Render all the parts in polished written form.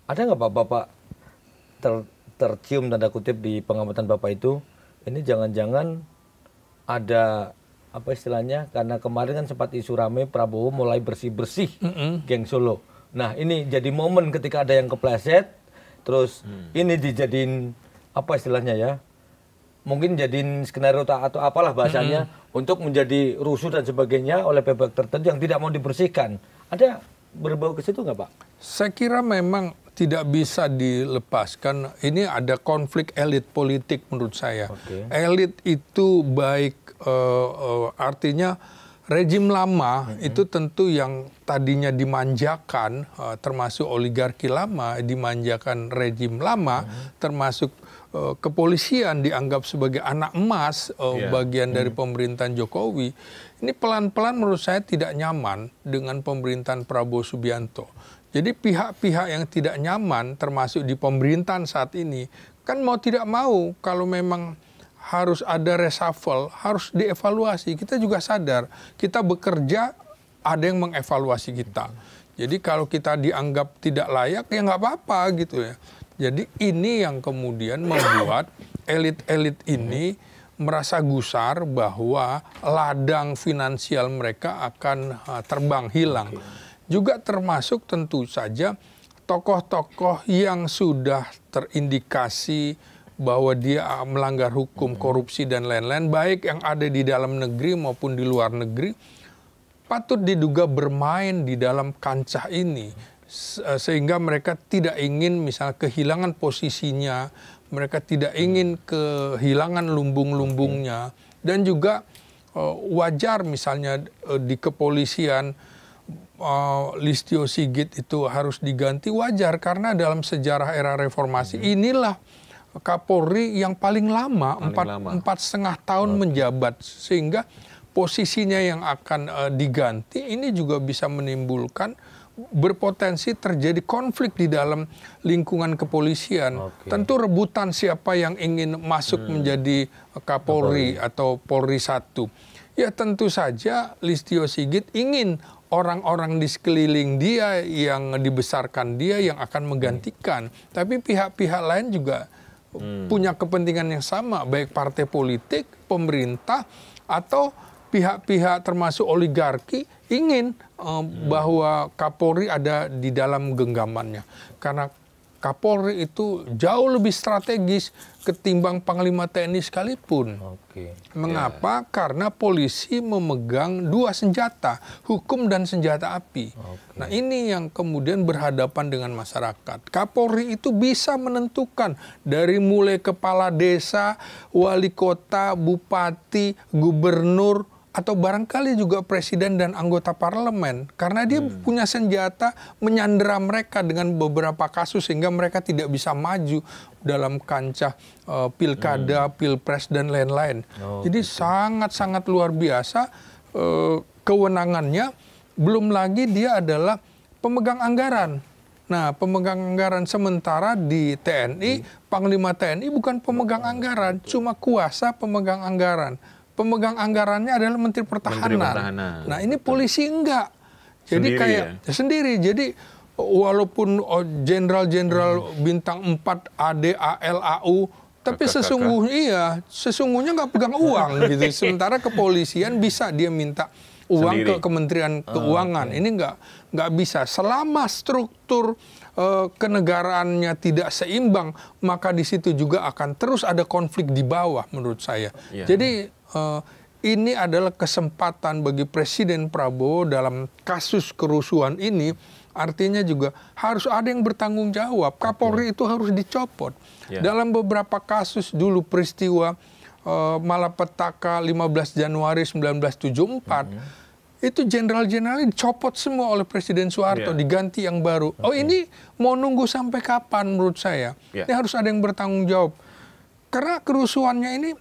Ada nggak Pak Bapak tercium tanda kutip di pengamatan Bapak itu, ini jangan-jangan ada apa istilahnya, karena kemarin kan sempat isu rame Prabowo mulai bersih-bersih geng Solo. Nah ini jadi momen ketika ada yang kepleset, terus ini dijadiin apa istilahnya ya, mungkin jadiin skenario atau apalah bahasanya untuk menjadi rusuh dan sebagainya oleh pihak tertentu yang tidak mau dibersihkan. Ada berbau ke situ nggak Pak? Saya kira memang tidak bisa dilepaskan. Ini ada konflik elit politik menurut saya. Elit itu baik artinya rejim lama itu tentu yang tadinya dimanjakan, termasuk oligarki lama, dimanjakan rejim lama, termasuk kepolisian dianggap sebagai anak emas bagian dari pemerintahan Jokowi. Ini pelan-pelan menurut saya tidak nyaman dengan pemerintahan Prabowo Subianto. Jadi pihak-pihak yang tidak nyaman termasuk di pemerintahan saat ini kan mau tidak mau kalau memang harus ada reshuffle, harus dievaluasi. Kita juga sadar, kita bekerja ada yang mengevaluasi kita. Jadi kalau kita dianggap tidak layak ya nggak apa-apa gitu ya. Jadi ini yang kemudian membuat elit-elit ini merasa gusar bahwa ladang finansial mereka akan terbang hilang. Juga termasuk tentu saja tokoh-tokoh yang sudah terindikasi bahwa dia melanggar hukum, korupsi dan lain-lain, baik yang ada di dalam negeri maupun di luar negeri, patut diduga bermain di dalam kancah ini. Sehingga mereka tidak ingin misalnya kehilangan posisinya, mereka tidak ingin kehilangan lumbung-lumbungnya. Dan juga wajar misalnya di kepolisian, Listio Sigit itu harus diganti, wajar karena dalam sejarah era reformasi inilah Kapolri yang paling lama, 4,5 tahun menjabat, sehingga posisinya yang akan diganti ini juga bisa menimbulkan berpotensi terjadi konflik di dalam lingkungan kepolisian. Tentu rebutan siapa yang ingin masuk menjadi Kapolri atau Polri 1. Ya tentu saja Listio Sigit ingin orang-orang di sekeliling dia yang dibesarkan dia yang akan menggantikan. Tapi pihak-pihak lain juga punya kepentingan yang sama, baik partai politik, pemerintah, atau pihak-pihak termasuk oligarki ingin bahwa Kapolri ada di dalam genggamannya. Karena Kapolri itu jauh lebih strategis ketimbang Panglima TNI sekalipun. Mengapa? Karena polisi memegang dua senjata, hukum dan senjata api. Nah ini yang kemudian berhadapan dengan masyarakat. Kapolri itu bisa menentukan dari mulai kepala desa, wali kota, bupati, gubernur, atau barangkali juga presiden dan anggota parlemen, karena dia punya senjata menyandera mereka dengan beberapa kasus sehingga mereka tidak bisa maju dalam kancah pilkada, pilpres dan lain-lain. Jadi sangat-sangat luar biasa kewenangannya. Belum lagi dia adalah pemegang anggaran. Nah, pemegang anggaran, sementara di TNI, Panglima TNI bukan pemegang anggaran, cuma kuasa pemegang anggaran. Pemegang anggarannya adalah Menteri Pertahanan. Nah ini polisi enggak. Jadi sendiri kayak sendiri. Jadi walaupun jenderal-jenderal bintang 4 AD, AL, AU, tapi sesungguhnya nggak pegang uang gitu. Sementara kepolisian bisa dia minta uang ke Kementerian Keuangan. Ini nggak bisa. Selama struktur kenegaraannya tidak seimbang, maka di situ juga akan terus ada konflik di bawah menurut saya. Jadi ini adalah kesempatan bagi Presiden Prabowo dalam kasus kerusuhan ini, artinya juga harus ada yang bertanggung jawab. Kapolri itu harus dicopot. Dalam beberapa kasus dulu peristiwa malapetaka 15 Januari 1974, itu jenderal-jenderal dicopot semua oleh Presiden Soeharto, diganti yang baru. Ini mau nunggu sampai kapan menurut saya? Ini harus ada yang bertanggung jawab. Karena kerusuhannya ini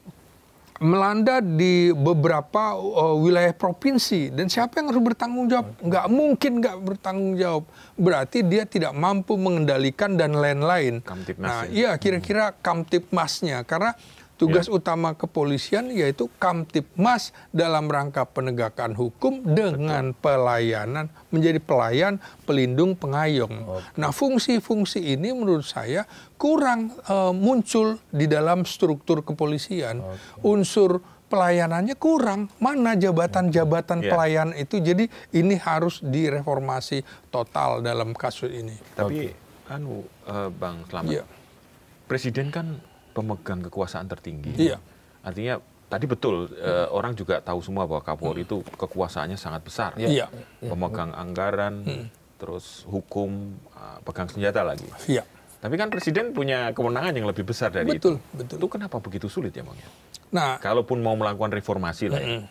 melanda di beberapa wilayah provinsi, dan siapa yang harus bertanggung jawab? Nggak mungkin nggak bertanggung jawab. Berarti dia tidak mampu mengendalikan dan lain-lain. Nah, iya kira-kira Kamtipmasnya, karena Tugas utama kepolisian yaitu Kamtibmas dalam rangka penegakan hukum dengan pelayanan, menjadi pelayan, pelindung, pengayom. Nah, fungsi-fungsi ini menurut saya kurang muncul di dalam struktur kepolisian. Unsur pelayanannya kurang. Mana jabatan-jabatan pelayan itu? Jadi ini harus direformasi total dalam kasus ini. Tapi Bang Slamet, Presiden kan pemegang kekuasaan tertinggi. Iya. Artinya tadi betul orang juga tahu semua bahwa Kapolri itu kekuasaannya sangat besar. Iya. Pemegang anggaran, terus hukum, pegang senjata lagi. Iya. Tapi kan Presiden punya kewenangan yang lebih besar dari Betul, itu. betul. Itu kenapa begitu sulit ya Bang? Nah, kalaupun mau melakukan reformasi lah ya.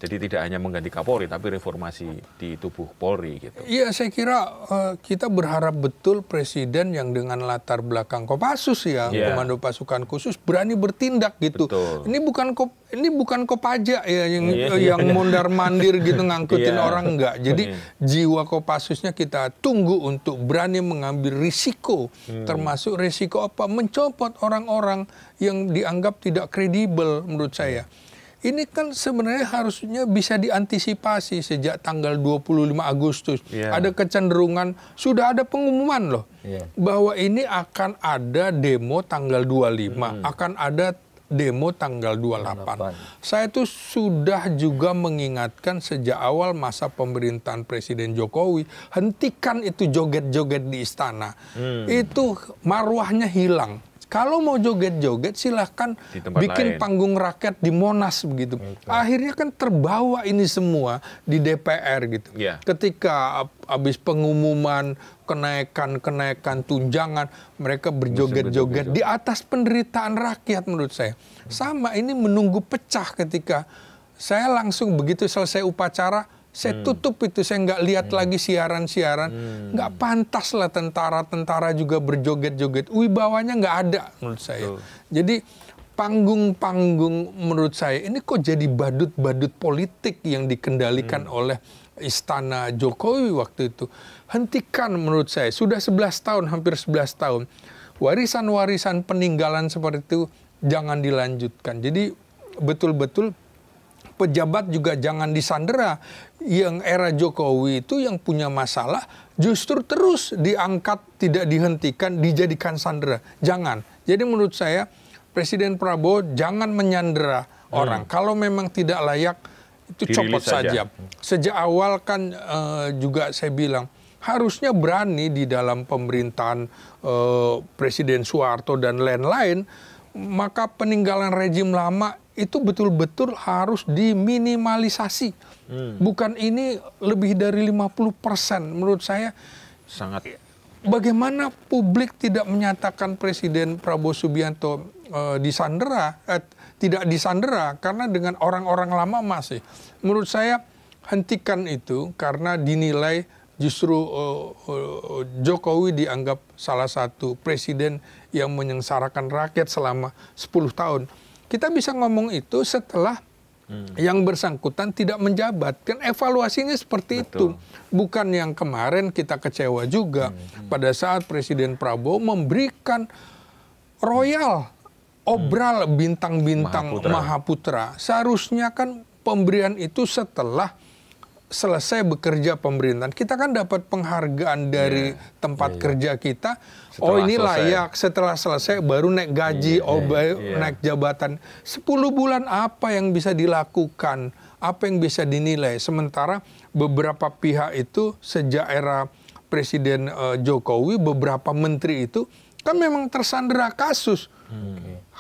Jadi tidak hanya mengganti Kapolri, tapi reformasi di tubuh Polri gitu. iya, saya kira kita berharap betul Presiden yang dengan latar belakang Kopassus ya, Komando Pasukan Khusus berani bertindak gitu. Betul. Ini bukan Kopaja ya yang mondar-mandir gitu ngangkutin orang, enggak. Jadi jiwa Kopassusnya kita tunggu untuk berani mengambil risiko, termasuk risiko apa? Mencopot orang-orang yang dianggap tidak kredibel menurut saya. Ini kan sebenarnya harusnya bisa diantisipasi sejak tanggal 25 Agustus. Ada kecenderungan, sudah ada pengumuman loh, bahwa ini akan ada demo tanggal 25, akan ada demo tanggal 28. Saya tuh sudah juga mengingatkan sejak awal masa pemerintahan Presiden Jokowi, hentikan itu joget-joget di istana. Itu marwahnya hilang. Kalau mau joget-joget silahkan bikin panggung rakyat di Monas begitu. Akhirnya kan terbawa ini semua di DPR gitu. Ketika habis pengumuman kenaikan tunjangan, mereka berjoget-joget di atas penderitaan rakyat menurut saya. Sama ini menunggu pecah ketika saya langsung begitu selesai upacara, saya tutup itu, saya nggak lihat lagi siaran-siaran. Nggak pantas lah tentara-tentara juga berjoget-joget. Wibawanya nggak ada menurut saya. Jadi panggung-panggung menurut saya ini kok jadi badut-badut politik yang dikendalikan oleh istana Jokowi waktu itu. Hentikan menurut saya. Sudah 11 tahun, hampir 11 tahun. Warisan-warisan peninggalan seperti itu jangan dilanjutkan. Jadi betul-betul pejabat juga jangan disandera. Yang era Jokowi itu yang punya masalah justru terus diangkat, tidak dihentikan, dijadikan sandera. Jangan. Jadi menurut saya Presiden Prabowo jangan menyandera orang. Kalau memang tidak layak itu copot saja. Sejak awal kan juga saya bilang harusnya berani di dalam pemerintahan Presiden Soeharto dan lain-lain, maka peninggalan rejim lama itu betul-betul harus diminimalisasi. Bukan ini lebih dari 50%. Menurut saya sangat. Bagaimana publik tidak menyatakan Presiden Prabowo Subianto disandera, tidak disandera karena dengan orang-orang lama masih. Menurut saya hentikan itu karena dinilai justru Jokowi dianggap salah satu presiden yang menyengsarakan rakyat selama 10 tahun. Kita bisa ngomong itu setelah yang bersangkutan tidak menjabat. Kan evaluasinya seperti itu. Bukan yang kemarin kita kecewa juga pada saat Presiden Prabowo memberikan royal, obral bintang-bintang Mahaputra. Seharusnya kan pemberian itu setelah selesai bekerja pemerintahan. Kita kan dapat penghargaan dari tempat kerja kita. Setelah ini layak, setelah selesai baru naik gaji, naik jabatan. 10 bulan apa yang bisa dilakukan? Apa yang bisa dinilai? Sementara beberapa pihak itu sejak era Presiden Jokowi, beberapa menteri itu kan memang tersandera kasus.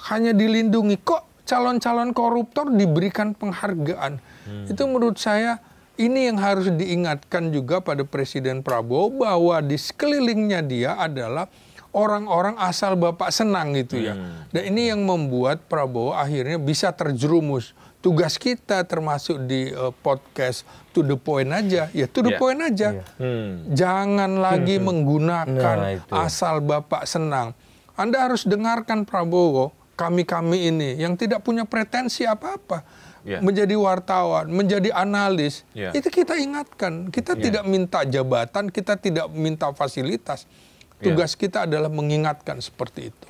Hanya dilindungi. Kok calon-calon koruptor diberikan penghargaan? Itu menurut saya ini yang harus diingatkan juga pada Presiden Prabowo bahwa di sekelilingnya dia adalah orang-orang asal Bapak senang gitu ya. Dan ini yang membuat Prabowo akhirnya bisa terjerumus. Tugas kita termasuk di podcast to the point aja, ya to the point aja. Jangan lagi menggunakan asal Bapak senang. Anda harus dengarkan Prabowo, kami-kami ini yang tidak punya pretensi apa-apa. Menjadi wartawan, menjadi analis, itu kita ingatkan. Kita tidak minta jabatan, kita tidak minta fasilitas. Tugas kita adalah mengingatkan seperti itu.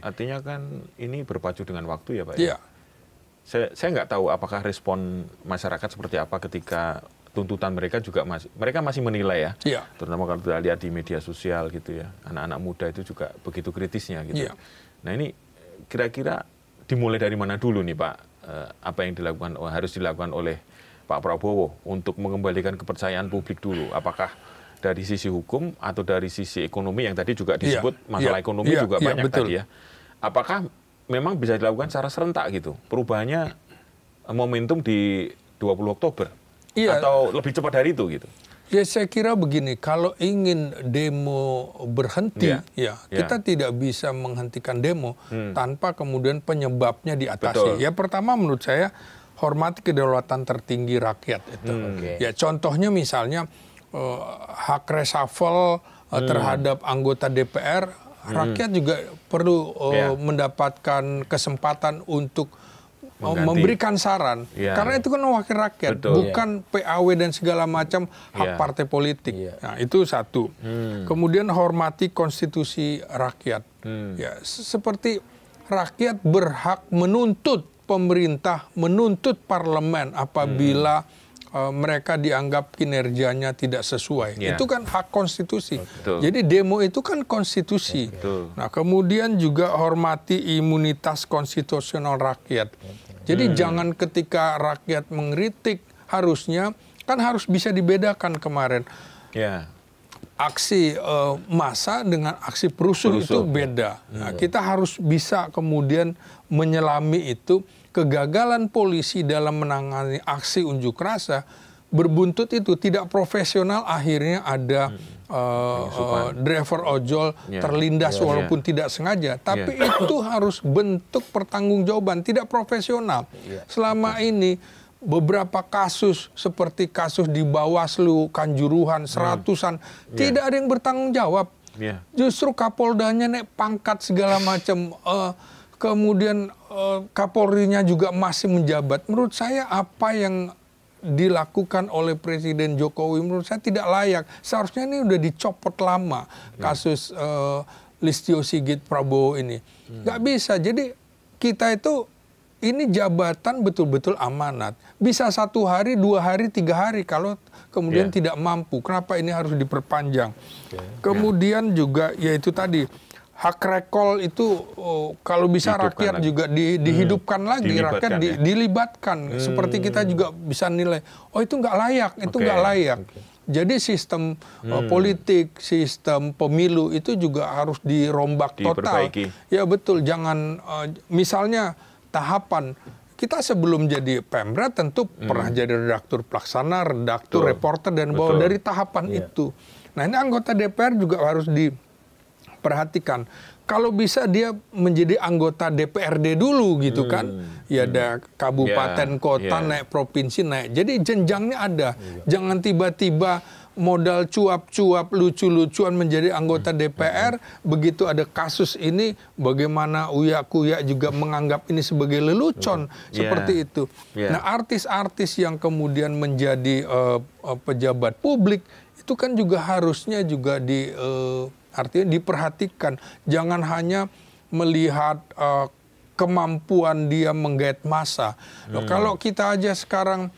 Artinya kan ini berpacu dengan waktu ya Pak? Iya. Saya nggak tahu apakah respon masyarakat seperti apa ketika tuntutan mereka juga mereka masih menilai ya. Iya. Terutama kalau kita lihat di media sosial gitu ya. Anak-anak muda itu juga begitu kritisnya gitu. Iya. Nah ini kira-kira dimulai dari mana dulu nih Pak? Apa yang harus dilakukan oleh Pak Prabowo untuk mengembalikan kepercayaan publik dulu? Apakah dari sisi hukum atau dari sisi ekonomi yang tadi juga disebut masalah ekonomi juga banyak betul. tadi ya. Apakah memang bisa dilakukan secara serentak gitu? Perubahannya momentum di 20 Oktober? Iya. Atau lebih cepat dari itu gitu? Ya saya kira begini, kalau ingin demo berhenti, kita tidak bisa menghentikan demo tanpa kemudian penyebabnya diatasi. Betul. Ya pertama menurut saya hormati kedaulatan tertinggi rakyat itu. Ya contohnya misalnya hak reshuffle terhadap anggota DPR, rakyat juga perlu mendapatkan kesempatan untuk memberikan saran, karena itu kan wakil rakyat, bukan PAW dan segala macam hak partai politik. Nah, itu satu. Kemudian hormati konstitusi rakyat. Ya, seperti rakyat berhak menuntut pemerintah, menuntut parlemen apabila mereka dianggap kinerjanya tidak sesuai. Itu kan hak konstitusi. Jadi demo itu kan konstitusi. Nah, kemudian juga hormati imunitas konstitusional rakyat. Jadi jangan ketika rakyat mengkritik, harusnya kan harus bisa dibedakan kemarin. Aksi massa dengan aksi perusuh itu beda. Nah, kita harus bisa kemudian menyelami itu. Kegagalan polisi dalam menangani aksi unjuk rasa berbuntut itu tidak profesional, akhirnya ada driver ojol terlindas walaupun tidak sengaja. Tapi itu harus bentuk pertanggungjawaban, tidak profesional. Selama ini beberapa kasus seperti kasus di Bawaslu, Kanjuruhan, seratusan, tidak ada yang bertanggung jawab. Justru Kapoldanya naik pangkat segala macam. Kemudian Kapolrinya juga masih menjabat. Menurut saya apa yang dilakukan oleh Presiden Jokowi menurut saya tidak layak. Seharusnya ini udah dicopot lama kasus Listio Sigit Prabowo ini. Nggak bisa. Jadi kita itu ini jabatan betul-betul amanat. Bisa 1 hari, 2 hari, 3 hari kalau kemudian tidak mampu. Kenapa ini harus diperpanjang? Kemudian juga yaitu tadi hak recall itu kalau bisa rakyat juga dihidupkan lagi, rakyat dilibatkan. Seperti kita juga bisa nilai, oh itu nggak layak, itu nggak layak. Jadi sistem politik, sistem pemilu itu juga harus dirombak total. Ya betul, jangan misalnya tahapan. Kita sebelum jadi Pemda tentu pernah jadi redaktur pelaksana, redaktur, reporter, dan bawa dari tahapan itu. Nah ini anggota DPR juga harus perhatikan, kalau bisa dia menjadi anggota DPRD dulu gitu kan, ya ada kabupaten, kota, naik provinsi, naik. Jadi jenjangnya ada, jangan tiba-tiba modal cuap-cuap, lucu-lucuan menjadi anggota DPR, begitu ada kasus ini, bagaimana uya-kuya juga menganggap ini sebagai lelucon, seperti itu. Nah artis-artis yang kemudian menjadi pejabat publik, itu kan juga harusnya juga artinya diperhatikan, jangan hanya melihat kemampuan dia menggait massa. Kalau kita aja sekarang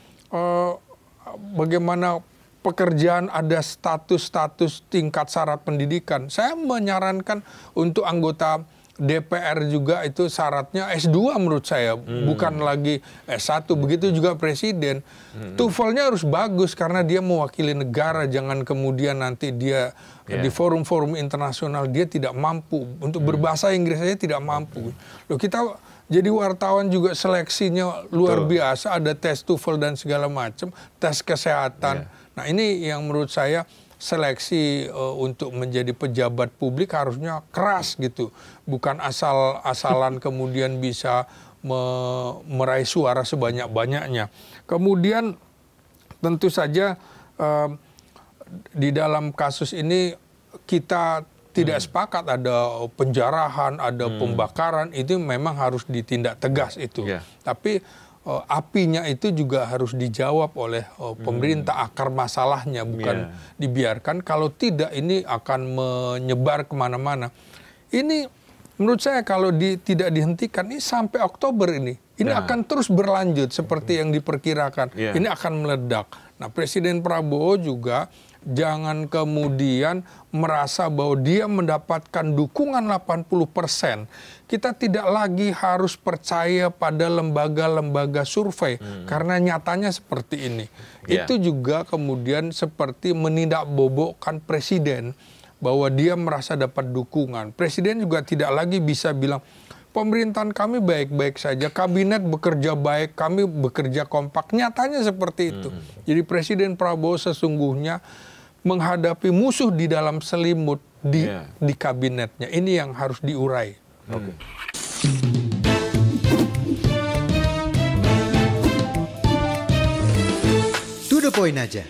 bagaimana pekerjaan ada status-status tingkat syarat pendidikan, saya menyarankan untuk anggota DPR juga itu syaratnya S2 menurut saya, bukan lagi S1. Begitu juga presiden. TOEFL-nya harus bagus karena dia mewakili negara, jangan kemudian nanti dia di forum-forum internasional dia tidak mampu. Untuk berbahasa Inggris saja tidak mampu. Loh, kita jadi wartawan juga seleksinya luar biasa, ada tes TOEFL dan segala macam, tes kesehatan. Nah ini yang menurut saya seleksi untuk menjadi pejabat publik harusnya keras gitu, bukan asal-asalan kemudian bisa meraih suara sebanyak-banyaknya. Kemudian tentu saja di dalam kasus ini kita tidak sepakat ada penjarahan, ada pembakaran, itu memang harus ditindak tegas itu. Tapi apinya itu juga harus dijawab oleh pemerintah, akar masalahnya, bukan dibiarkan. Kalau tidak ini akan menyebar kemana-mana. Ini Menurut saya kalau tidak dihentikan ini sampai Oktober ini akan terus berlanjut seperti yang diperkirakan. Ini akan meledak. Nah, Presiden Prabowo juga jangan kemudian merasa bahwa dia mendapatkan dukungan 80%. Kita tidak lagi harus percaya pada lembaga-lembaga survei karena nyatanya seperti ini. Itu juga kemudian seperti menindakbobokkan presiden bahwa dia merasa dapat dukungan. Presiden juga tidak lagi bisa bilang pemerintahan kami baik-baik saja, kabinet bekerja baik, kami bekerja kompak. Nyatanya seperti itu. Jadi Presiden Prabowo sesungguhnya menghadapi musuh di dalam selimut di kabinetnya. Ini yang harus diurai. To the point aja.